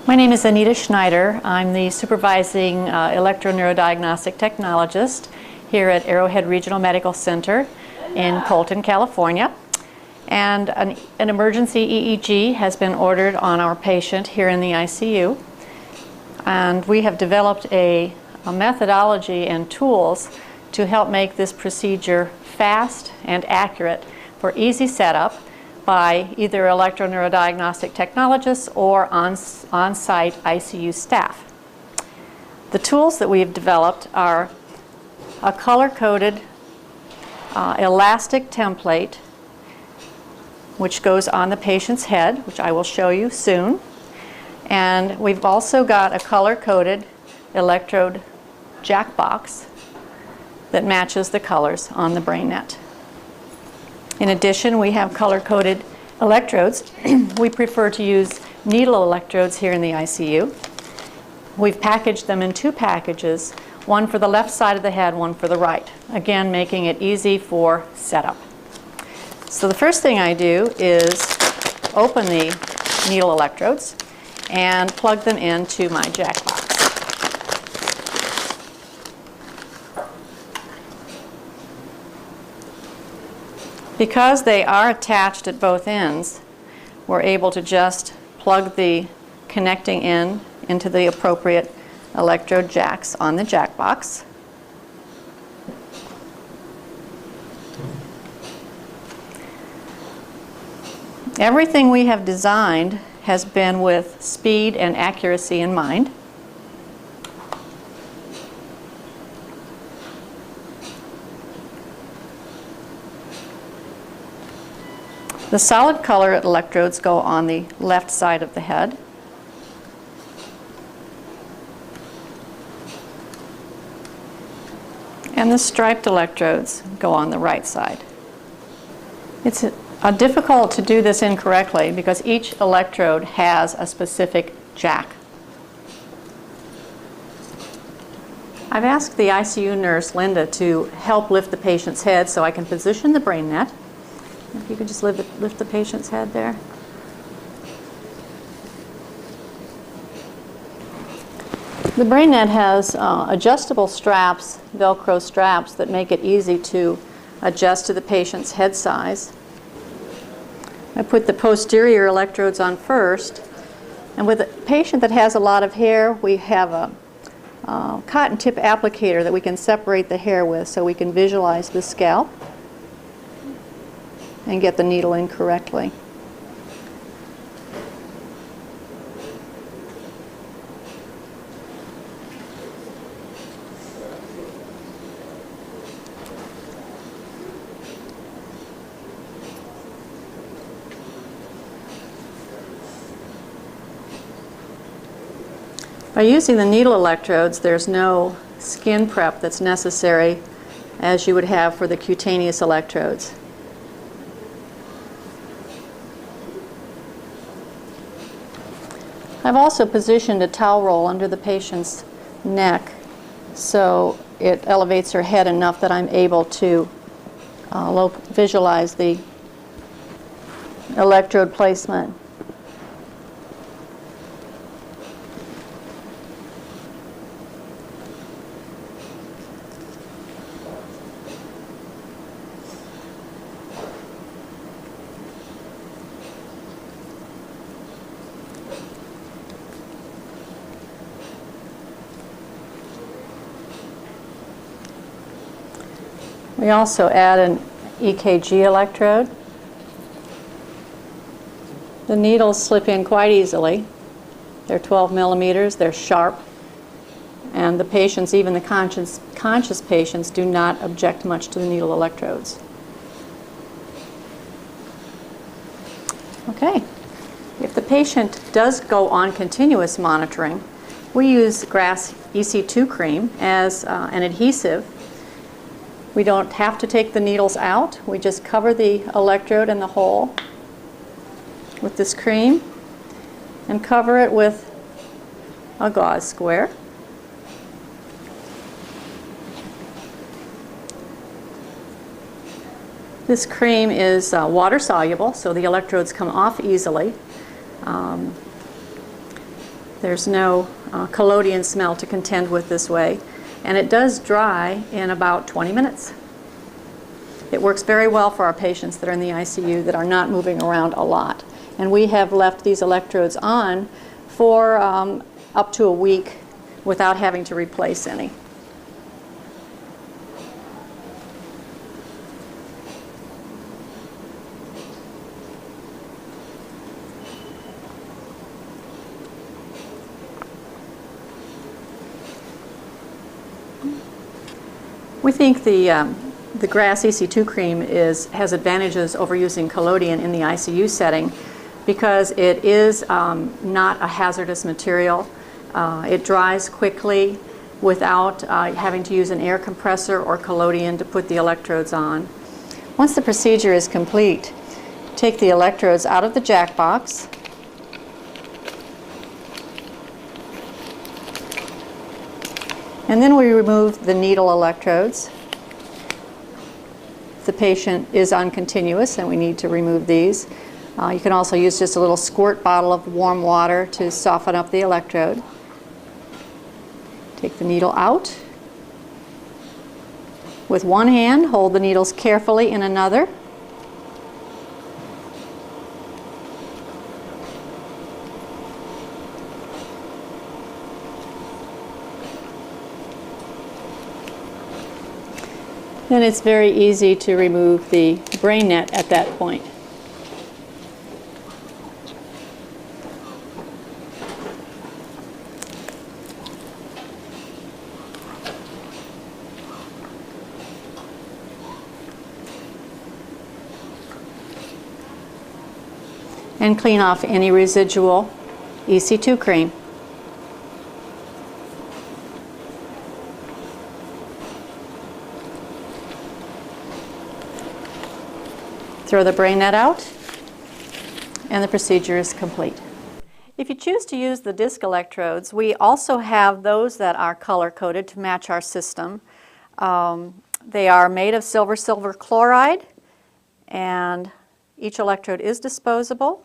My name is Anita Schneider. I'm the supervising electroneuroddiagnostic technologist here at Arrowhead Regional Medical Center in Colton, California. And an emergency EEG has been ordered on our patient here in the ICU. And we have developed a methodology and tools to help make this procedure fast and accurate for easy setup by either electroneuroddiagnostic technologists or on-site ICU staff. The tools that we've developed are a color-coded elastic template which goes on the patient's head, which I will show you soon. And we've also got a color-coded electrode jack box that matches the colors on the BraiNet. In addition, we have color-coded electrodes. We prefer to use needle electrodes here in the ICU. We've packaged them in two packages, one for the left side of the head, one for the right, again making it easy for setup. So the first thing I do is open the needle electrodes and plug them into my jack box. Because they are attached at both ends, we're able to just plug the connecting end into the appropriate electrode jacks on the jack box. Everything we have designed has been with speed and accuracy in mind. The solid color electrodes go on the left side of the head. And the striped electrodes go on the right side. It's difficult to do this incorrectly because each electrode has a specific jack. I've asked the ICU nurse, Linda, to help lift the patient's head so I can position the BraiNet. If you could just lift the patient's head there. The BraiNet has adjustable straps, Velcro straps, that make it easy to adjust to the patient's head size. I put the posterior electrodes on first, and with a patient that has a lot of hair, we have a cotton tip applicator that we can separate the hair with so we can visualize the scalp and get the needle in correctly. By using the needle electrodes, there's no skin prep that's necessary as you would have for the cutaneous electrodes. I've also positioned a towel roll under the patient's neck so it elevates her head enough that I'm able to visualize the electrode placement. We also add an EKG electrode. The needles slip in quite easily. They're 12 millimeters, they're sharp, and the patients, even the conscious patients, do not object much to the needle electrodes. Okay, if the patient does go on continuous monitoring, we use grass EC2 cream as an adhesive. We don't have to take the needles out. We just cover the electrode and the hole with this cream and cover it with a gauze square. This cream is water soluble, so the electrodes come off easily. There's no collodion smell to contend with this way. And it does dry in about 20 minutes. It works very well for our patients that are in the ICU that are not moving around a lot. And we have left these electrodes on for up to a week without having to replace any. We think the grass EC2 cream has advantages over using collodion in the ICU setting because it is not a hazardous material. It dries quickly without having to use an air compressor or collodion to put the electrodes on. Once the procedure is complete, take the electrodes out of the jack box. And then we remove the needle electrodes. If the patient is uncontinuous and we need to remove these, you can also use just a little squirt bottle of warm water to soften up the electrode. Take the needle out. With one hand, hold the needles carefully in another. Then it's very easy to remove the BraiNet at that point. And clean off any residual EC2 cream. Throw the BraiNet out, and the procedure is complete. If you choose to use the disc electrodes, we also have those that are color-coded to match our system. They are made of silver chloride, and each electrode is disposable.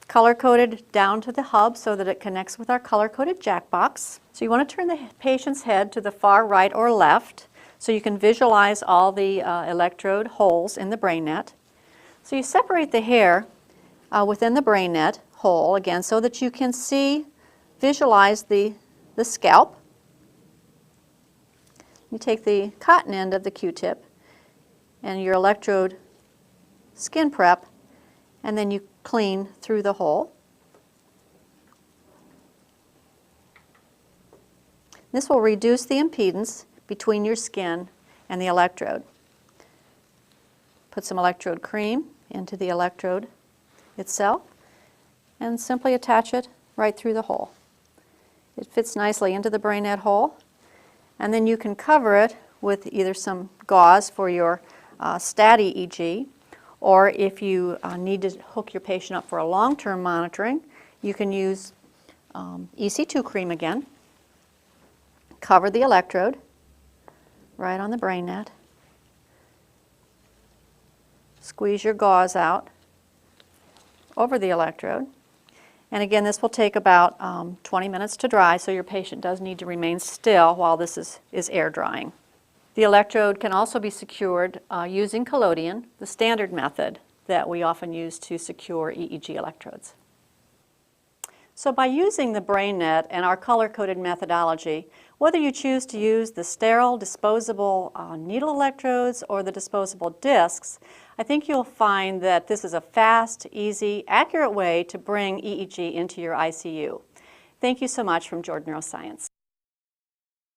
Color-coded down to the hub so that it connects with our color-coded jack box. So you want to turn the patient's head to the far right or left, so you can visualize all the electrode holes in the BraiNet. So you separate the hair within the BraiNet hole again so that you can visualize the scalp. You take the cotton end of the Q-tip and your electrode skin prep, and then you clean through the hole. This will reduce the impedance between your skin and the electrode. Put some electrode cream into the electrode itself and simply attach it right through the hole. It fits nicely into the BraiNet hole, and then you can cover it with either some gauze for your stat EEG, or if you need to hook your patient up for a long-term monitoring, you can use EC2 cream again. Cover the electrode right on the BraiNet. Squeeze your gauze out over the electrode. And again, this will take about 20 minutes to dry, so your patient does need to remain still while this is air drying. The electrode can also be secured using collodion, the standard method that we often use to secure EEG electrodes. So by using the BraiNet and our color-coded methodology, whether you choose to use the sterile disposable needle electrodes or the disposable discs, I think you'll find that this is a fast, easy, accurate way to bring EEG into your ICU. Thank you so much from Georgia Neuroscience.